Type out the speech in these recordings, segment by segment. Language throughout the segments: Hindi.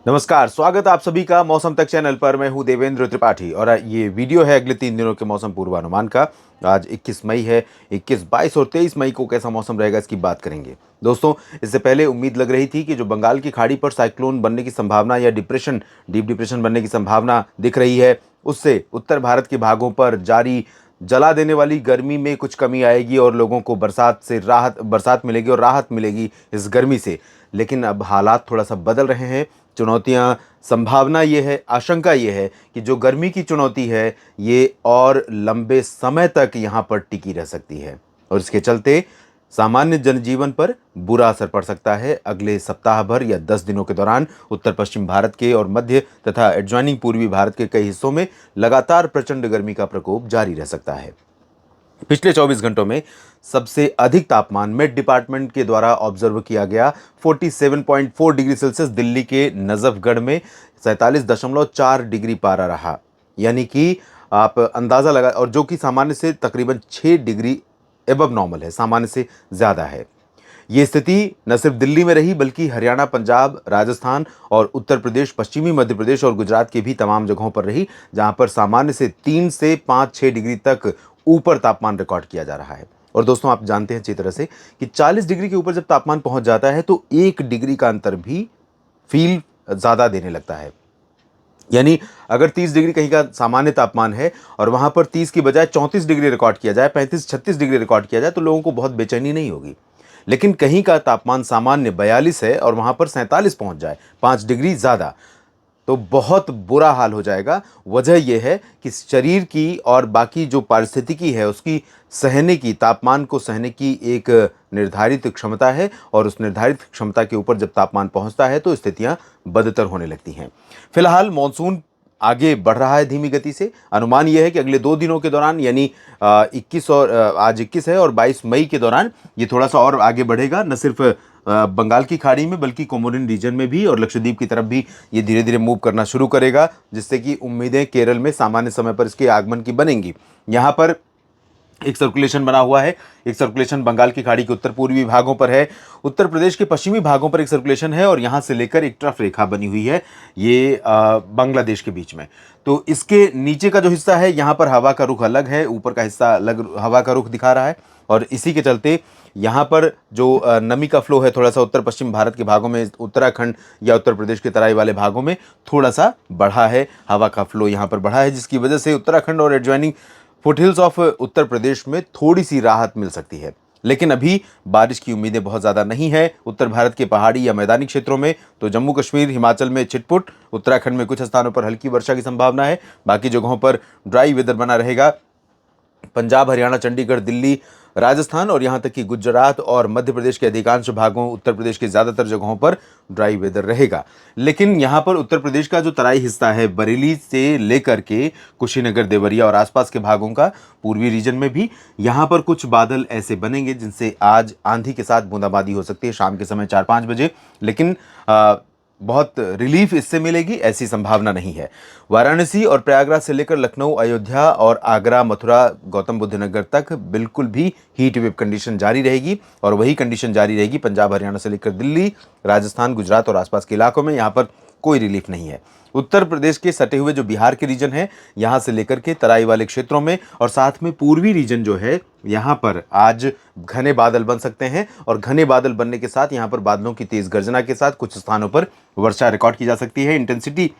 नमस्कार, स्वागत है आप सभी का मौसम तक चैनल पर। मैं हूं देवेंद्र त्रिपाठी और ये वीडियो है अगले 3 दिनों के मौसम पूर्वानुमान का। आज 21 मई है। 21, 22 और 23 मई को कैसा मौसम रहेगा इसकी बात करेंगे। दोस्तों, इससे पहले उम्मीद लग रही थी कि जो बंगाल की खाड़ी पर साइक्लोन बनने की संभावना या डिप्रेशन, डीप डिप्रेशन बनने की संभावना दिख रही है, उससे उत्तर भारत के भागों पर जारी जला देने वाली गर्मी में कुछ कमी आएगी और लोगों को बरसात मिलेगी और राहत मिलेगी इस गर्मी से। लेकिन अब हालात थोड़ा सा बदल रहे हैं। चुनौतियां, संभावना ये है, आशंका ये है कि जो गर्मी की चुनौती है ये और लंबे समय तक यहाँ पर टिकी रह सकती है और इसके चलते सामान्य जनजीवन पर बुरा असर पड़ सकता है। अगले सप्ताह भर या 10 दिनों के दौरान उत्तर पश्चिम भारत के और मध्य तथा एडजॉइनिंग पूर्वी भारत के कई हिस्सों में लगातार प्रचंड गर्मी का प्रकोप जारी रह सकता है। पिछले 24 घंटों में सबसे अधिक तापमान मेट डिपार्टमेंट के द्वारा ऑब्जर्व किया गया 47.4 डिग्री सेल्सियस दिल्ली के नजफगढ़ में 47.4 डिग्री पारा रहा। यानी कि आप अंदाजा लगा, और जो कि सामान्य से तकरीबन 6 डिग्री एबव नॉर्मल है, सामान्य से ज्यादा है। ये स्थिति न सिर्फ दिल्ली में रही बल्कि हरियाणा, पंजाब, राजस्थान और उत्तर प्रदेश, पश्चिमी मध्य प्रदेश और गुजरात के भी तमाम जगहों पर रही, जहां पर सामान्य से 3 से 5-6 डिग्री तक ऊपर तापमान रिकॉर्ड किया जा रहा है। और दोस्तों, आप जानते हैं अच्छी तरह से कि 40 डिग्री के ऊपर जब तापमान पहुंच जाता है तो 1 डिग्री का अंतर भी फील ज्यादा देने लगता है। यानी अगर 30 डिग्री कहीं का सामान्य तापमान है और वहां पर 30 की बजाय 34 डिग्री रिकॉर्ड किया जाए, 35-36 डिग्री रिकॉर्ड किया जाए, तो लोगों को बहुत बेचैनी नहीं होगी। लेकिन कहीं का तापमान सामान्य 42 है और वहां पर 47 पहुंच जाए, 5 डिग्री ज्यादा, तो बहुत बुरा हाल हो जाएगा। वजह यह है कि शरीर की और बाकी जो पारिस्थितिकी है उसकी सहने की, तापमान को सहने की एक निर्धारित क्षमता है और उस निर्धारित क्षमता के ऊपर जब तापमान पहुंचता है तो स्थितियां बदतर होने लगती हैं। फिलहाल मॉनसून आगे बढ़ रहा है धीमी गति से। अनुमान यह है कि अगले 2 दिनों के दौरान, यानी 21 और आज 21 है और 22 मई के दौरान ये थोड़ा सा और आगे बढ़ेगा। न सिर्फ बंगाल की खाड़ी में बल्कि कोमोरिन रीजन में भी और लक्षद्वीप की तरफ भी ये धीरे धीरे मूव करना शुरू करेगा, जिससे कि उम्मीदें केरल में सामान्य समय पर इसके आगमन की बनेंगी। यहाँ पर एक सर्कुलेशन बना हुआ है। एक सर्कुलेशन बंगाल की खाड़ी के उत्तर पूर्वी भागों पर है, उत्तर प्रदेश के पश्चिमी भागों पर एक सर्कुलेशन है और यहां से लेकर एक ट्रफ रेखा बनी हुई है ये बांग्लादेश के बीच में। तो इसके नीचे का जो हिस्सा है यहां पर हवा का रुख अलग है, ऊपर का हिस्सा अलग हवा का रुख दिखा रहा है और इसी के चलते यहाँ पर जो नमी का फ्लो है थोड़ा सा उत्तर पश्चिम भारत के भागों में, उत्तराखंड या उत्तर प्रदेश के तराई वाले भागों में थोड़ा सा बढ़ा है, हवा का फ्लो यहाँ पर बढ़ा है, जिसकी वजह से उत्तराखंड और adjoining foothills of Uttar Pradesh में थोड़ी सी राहत मिल सकती है। लेकिन अभी बारिश की उम्मीदें बहुत ज़्यादा नहीं है। उत्तर भारत के पहाड़ी या मैदानी क्षेत्रों में तो जम्मू कश्मीर, हिमाचल में छिटपुट, उत्तराखंड में कुछ स्थानों पर हल्की वर्षा की संभावना है। बाकी जगहों पर ड्राई वेदर बना रहेगा। पंजाब, हरियाणा, चंडीगढ़, दिल्ली, राजस्थान और यहां तक कि गुजरात और मध्य प्रदेश के अधिकांश भागों, उत्तर प्रदेश के ज्यादातर जगहों पर ड्राई वेदर रहेगा। लेकिन यहां पर उत्तर प्रदेश का जो तराई हिस्सा है, बरेली से लेकर के कुशीनगर, देवरिया और आसपास के भागों का पूर्वी रीजन में भी यहां पर कुछ बादल ऐसे बनेंगे जिनसे आज आंधी के साथ बूंदाबांदी हो सकती है शाम के समय 4-5 बजे। लेकिन बहुत रिलीफ इससे मिलेगी ऐसी संभावना नहीं है। वाराणसी और प्रयागराज से लेकर लखनऊ, अयोध्या और आगरा, मथुरा, गौतम बुद्ध नगर तक बिल्कुल भी हीट वेव कंडीशन जारी रहेगी और वही कंडीशन जारी रहेगी पंजाब, हरियाणा से लेकर दिल्ली, राजस्थान, गुजरात और आसपास के इलाकों में। यहाँ पर कोई रिलीफ नहीं है। उत्तर प्रदेश के सटे हुए जो बिहार के रीजन है, यहां से लेकर के तराई वाले क्षेत्रों में और साथ में पूर्वी रीजन जो है, यहां पर आज घने बादल बन सकते हैं और घने बादल बनने के साथ यहां पर बादलों की तेज गर्जना के साथ कुछ स्थानों पर वर्षा रिकॉर्ड की जा सकती है। इंटेंसिटी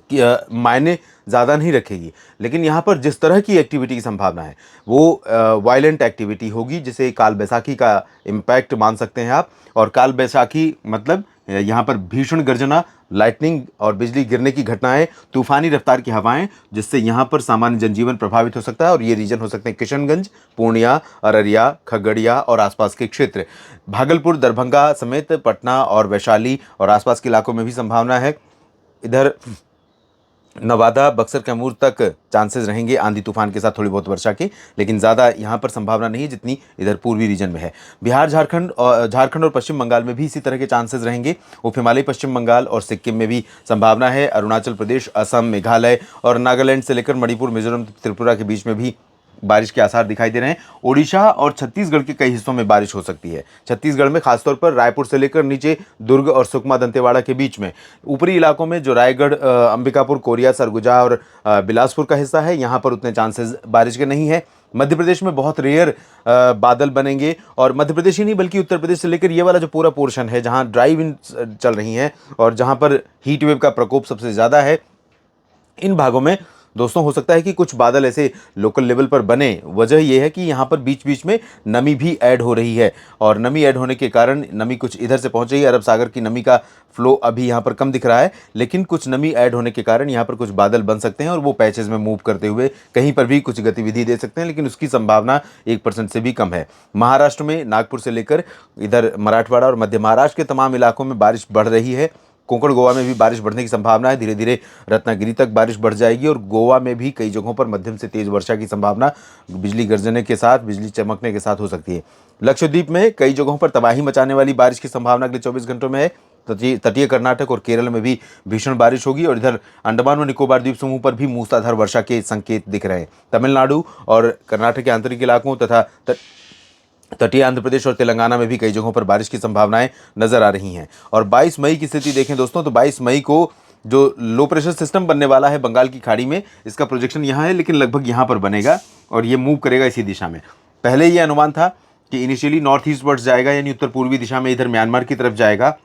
मायने ज़्यादा नहीं रखेगी, लेकिन यहाँ पर जिस तरह की एक्टिविटी की संभावना है वो वायलेंट एक्टिविटी होगी, जिसे काल बैसाखी का इम्पैक्ट मान सकते हैं आप। और काल बैसाखी मतलब यहाँ पर भीषण गर्जना, लाइटनिंग और बिजली गिरने की घटनाएं, तूफानी रफ्तार की हवाएं, जिससे यहाँ पर सामान्य जनजीवन प्रभावित हो सकता है। और ये रीजन हो सकते हैं किशनगंज, पूर्णिया, अररिया, खगड़िया और आसपास के क्षेत्र। भागलपुर, दरभंगा समेत पटना और वैशाली और आसपास के इलाकों में भी संभावना है। इधर नवादा, बक्सर, कैमूर तक चांसेस रहेंगे आंधी तूफान के साथ थोड़ी बहुत वर्षा के, लेकिन ज़्यादा यहाँ पर संभावना नहीं है जितनी इधर पूर्वी रीजन में है। बिहार, झारखंड और पश्चिम बंगाल में भी इसी तरह के चांसेस रहेंगे। उप हिमालयी पश्चिम बंगाल और सिक्किम में भी संभावना है। अरुणाचल प्रदेश, असम, मेघालय और नागालैंड से लेकर मणिपुर, मिजोरम, त्रिपुरा के बीच में भी बारिश के आसार दिखाई दे रहे हैं। ओडिशा और छत्तीसगढ़ के कई हिस्सों में बारिश हो सकती है। छत्तीसगढ़ में खासतौर पर रायपुर से लेकर नीचे दुर्ग और सुकमा दंतेवाड़ा के बीच में, ऊपरी इलाकों में जो रायगढ़, अंबिकापुर, कोरिया, सरगुजा और बिलासपुर का हिस्सा है, यहाँ पर उतने चांसेस बारिश के नहीं है। मध्य प्रदेश में बहुत रेयर बादल बनेंगे, और मध्य प्रदेश ही नहीं बल्कि उत्तर प्रदेश से लेकर ये वाला जो पूरा पोर्शन है जहां ड्राई विंड चल रही हैं और जहां पर हीट वेव का प्रकोप सबसे ज़्यादा है, इन भागों में दोस्तों हो सकता है कि कुछ बादल ऐसे लोकल लेवल पर बने। वजह यह है कि यहाँ पर बीच बीच में नमी भी ऐड हो रही है, और नमी ऐड होने के कारण नमी कुछ इधर से पहुँच रही है। अरब सागर की नमी का फ्लो अभी यहाँ पर कम दिख रहा है, लेकिन कुछ नमी ऐड होने के कारण यहाँ पर कुछ बादल बन सकते हैं और वो पैचेज में मूव करते हुए कहीं पर भी कुछ गतिविधि दे सकते हैं, लेकिन उसकी संभावना 1% से भी कम है। महाराष्ट्र में नागपुर से लेकर इधर मराठवाड़ा और मध्य महाराष्ट्र के तमाम इलाकों में बारिश बढ़ रही है। कोंकण गोवा में भी बारिश बढ़ने की संभावना है। धीरे धीरे रत्नागिरी तक बारिश बढ़ जाएगी, और गोवा में भी कई जगहों पर मध्यम से तेज वर्षा की संभावना बिजली गरजने के साथ, बिजली चमकने के साथ हो सकती है। लक्षद्वीप में कई जगहों पर तबाही मचाने वाली बारिश की संभावना अगले 24 घंटों में है। तटीय कर्नाटक और केरल में भी भीषण बारिश होगी, और इधर अंडमान व निकोबार द्वीप समूह पर भी मूसलाधार वर्षा के संकेत दिख रहे हैं। तमिलनाडु और कर्नाटक के आंतरिक इलाकों तथा तटीय आंध्र प्रदेश और तेलंगाना में भी कई जगहों पर बारिश की संभावनाएं नजर आ रही हैं। और 22 मई की स्थिति देखें दोस्तों, तो 22 मई को जो लो प्रेशर सिस्टम बनने वाला है बंगाल की खाड़ी में, इसका प्रोजेक्शन यहाँ है, लेकिन लगभग यहाँ पर बनेगा और ये मूव करेगा इसी दिशा में। पहले ये अनुमान था कि इनिशियली नॉर्थ ईस्ट वर्ड्स जाएगा, यानी उत्तर पूर्वी दिशा में, इधर म्यांमार की तरफ जाएगा।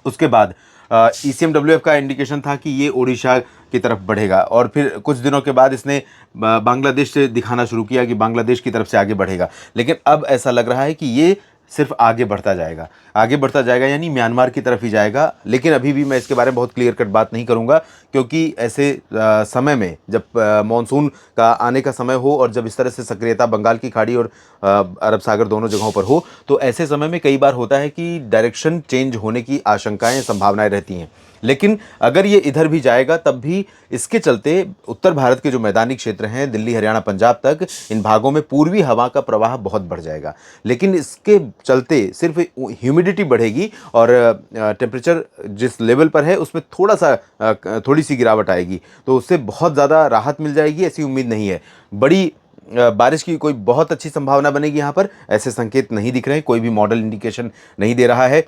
उसके बाद ECMWF का इंडिकेशन था कि ये ओडिशा की तरफ बढ़ेगा, और फिर कुछ दिनों के बाद इसने बांग्लादेश से दिखाना शुरू किया कि बांग्लादेश की तरफ से आगे बढ़ेगा। लेकिन अब ऐसा लग रहा है कि ये सिर्फ आगे बढ़ता जाएगा, यानी म्यांमार की तरफ ही जाएगा। लेकिन अभी भी मैं इसके बारे में बहुत क्लियर कट बात नहीं करूंगा, क्योंकि ऐसे समय में जब मानसून का आने का समय हो और जब इस तरह से सक्रियता बंगाल की खाड़ी और अरब सागर दोनों जगहों पर हो, तो ऐसे समय में कई बार होता है कि डायरेक्शन चेंज होने की आशंकाएं, संभावनाएं रहती हैं। लेकिन अगर ये इधर भी जाएगा, तब भी इसके चलते उत्तर भारत के जो मैदानी क्षेत्र हैं, दिल्ली, हरियाणा, पंजाब तक, इन भागों में पूर्वी हवा का प्रवाह बहुत बढ़ जाएगा। लेकिन इसके चलते सिर्फ ह्यूमिडिटी बढ़ेगी और टेम्परेचर जिस लेवल पर है उसमें थोड़ी सी गिरावट आएगी, तो उससे बहुत ज़्यादा राहत मिल जाएगी, ऐसी उम्मीद नहीं है। बड़ी बारिश की कोई बहुत अच्छी संभावना बनेगी यहाँ पर, ऐसे संकेत नहीं दिख रहे हैं, कोई भी मॉडल इंडिकेशन नहीं दे रहा है।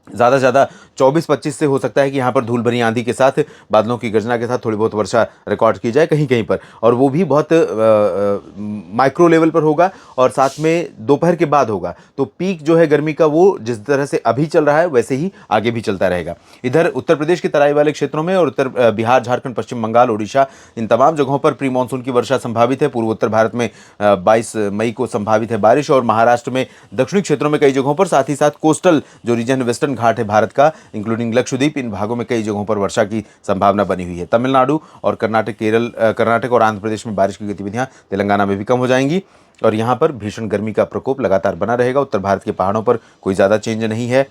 ज़्यादा से ज़्यादा 24-25 से हो सकता है कि यहाँ पर धूल भरी आंधी के साथ, बादलों की गर्जना के साथ थोड़ी बहुत वर्षा रिकॉर्ड की जाए कहीं कहीं पर, और वो भी बहुत माइक्रो लेवल पर होगा, और साथ में दोपहर के बाद होगा। तो पीक जो है गर्मी का, वो जिस तरह से अभी चल रहा है वैसे ही आगे भी चलता रहेगा। इधर उत्तर प्रदेश के तराई वाले क्षेत्रों में और उत्तर बिहार, झारखंड, पश्चिम बंगाल, ओडिशा, इन तमाम जगहों पर प्री मानसून की वर्षा संभावित है। पूर्वोत्तर भारत में 22 मई को संभावित है बारिश, और महाराष्ट्र में दक्षिणी क्षेत्रों में कई जगहों पर, साथ ही साथ कोस्टल जो रीजन वेस्टर्न घाट है भारत का, इंक्लूडिंग लक्षद्वीप, इन भागों में कई जगहों पर वर्षा की संभावना बनी हुई है। तमिलनाडु और कर्नाटक और आंध्र प्रदेश में बारिश की गतिविधियां तेलंगाना में भी कम हो जाएंगी, और यहां पर भीषण गर्मी का प्रकोप लगातार बना रहेगा। उत्तर भारत के पहाड़ों पर कोई ज़्यादा चेंज नहीं है।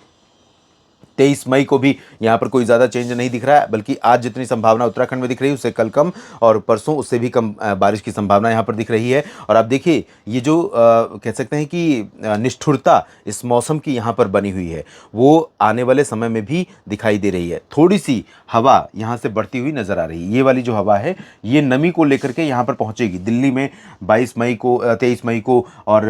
23 मई को भी यहाँ पर कोई ज़्यादा चेंज नहीं दिख रहा है, बल्कि आज जितनी संभावना उत्तराखंड में दिख रही है उससे कल कम, और परसों उससे भी कम बारिश की संभावना यहाँ पर दिख रही है। और आप देखिए, ये जो कह सकते हैं कि निष्ठुरता इस मौसम की यहाँ पर बनी हुई है, वो आने वाले समय में भी दिखाई दे रही है। थोड़ी सी हवा यहाँ से बढ़ती हुई नजर आ रही है। ये वाली जो हवा है, ये नमी को लेकर के यहाँ पर पहुँचेगी। दिल्ली में 23 मई को और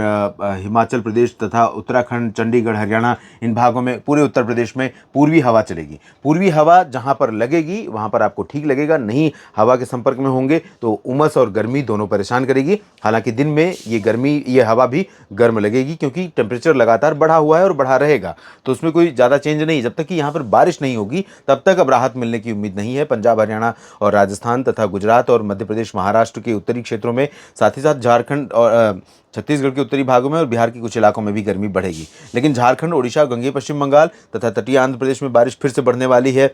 हिमाचल प्रदेश तथा उत्तराखंड, चंडीगढ़, हरियाणा, इन भागों में, पूरे उत्तर प्रदेश में पूर्वी हवा चलेगी। पूर्वी हवा जहां पर लगेगी वहां पर आपको ठीक लगेगा, नहीं हवा के संपर्क में होंगे तो उमस और गर्मी दोनों परेशान करेगी। हालांकि दिन में ये हवा भी गर्म लगेगी, क्योंकि टेम्परेचर लगातार बढ़ा हुआ है और बढ़ा रहेगा, तो उसमें कोई ज़्यादा चेंज नहीं। जब तक कि यहाँ पर बारिश नहीं होगी तब तक अब राहत मिलने की उम्मीद नहीं है। पंजाब, हरियाणा और राजस्थान तथा गुजरात और मध्य प्रदेश, महाराष्ट्र के उत्तरी क्षेत्रों में, साथ ही साथ झारखंड और छत्तीसगढ़ के उत्तरी भागों में और बिहार के कुछ इलाकों में भी गर्मी बढ़ेगी। लेकिन झारखंड, ओडिशा, गंगेय पश्चिम बंगाल तथा तटीय आंध्र प्रदेश में बारिश फिर से बढ़ने वाली है।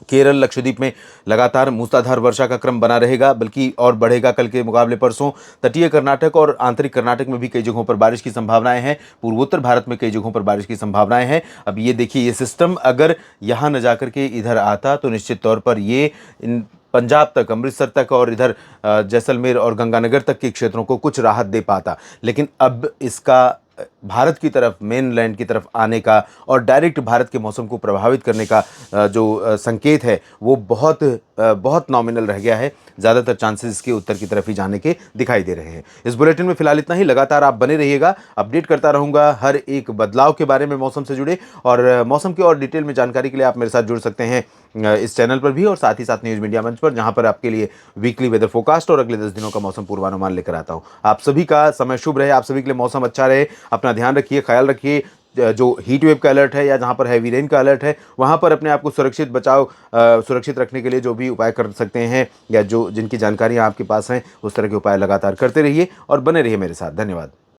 केरल, लक्षद्वीप में लगातार मूसलाधार वर्षा का क्रम बना रहेगा, बल्कि और बढ़ेगा कल के मुकाबले परसों। तटीय कर्नाटक और आंतरिक कर्नाटक में भी कई जगहों पर बारिश की संभावनाएं हैं। पूर्वोत्तर भारत में कई जगहों पर बारिश की संभावनाएं हैं। अब ये देखिए, ये सिस्टम अगर यहाँ न जाकर के इधर आता तो निश्चित तौर पर ये इन पंजाब तक, अमृतसर तक और इधर जैसलमेर और गंगानगर तक के क्षेत्रों को कुछ राहत दे पाता। लेकिन अब इसका भारत की तरफ, मेनलैंड की तरफ आने का और डायरेक्ट भारत के मौसम को प्रभावित करने का जो संकेत है वो बहुत नॉमिनल रह गया है। ज़्यादातर चांसेस इसके उत्तर की तरफ ही जाने के दिखाई दे रहे हैं। इस बुलेटिन में फिलहाल इतना ही। लगातार आप बने रहिएगा, अपडेट करता रहूँगा हर एक बदलाव के बारे में मौसम से जुड़े, और मौसम की और डिटेल में जानकारी के लिए आप मेरे साथ जुड़ सकते हैं इस चैनल पर भी, और साथ ही साथ न्यूज़ मीडिया मंच पर, जहां पर आपके लिए वीकली वेदर फोरकास्ट और अगले 10 दिनों का मौसम पूर्वानुमान लेकर आता हूं। आप सभी का समय शुभ रहे, आप सभी के लिए मौसम अच्छा रहे। अपना ध्यान रखिए, ख्याल रखिए। जो हीट वेव का अलर्ट है या जहां पर हैवी रेन का अलर्ट है, वहां पर अपने आप को सुरक्षित रखने के लिए जो भी उपाय कर सकते हैं या जो जिनकी जानकारियां आपके पास हैं, उस तरह के उपाय लगातार करते रहिए और बने रहिए मेरे साथ। धन्यवाद।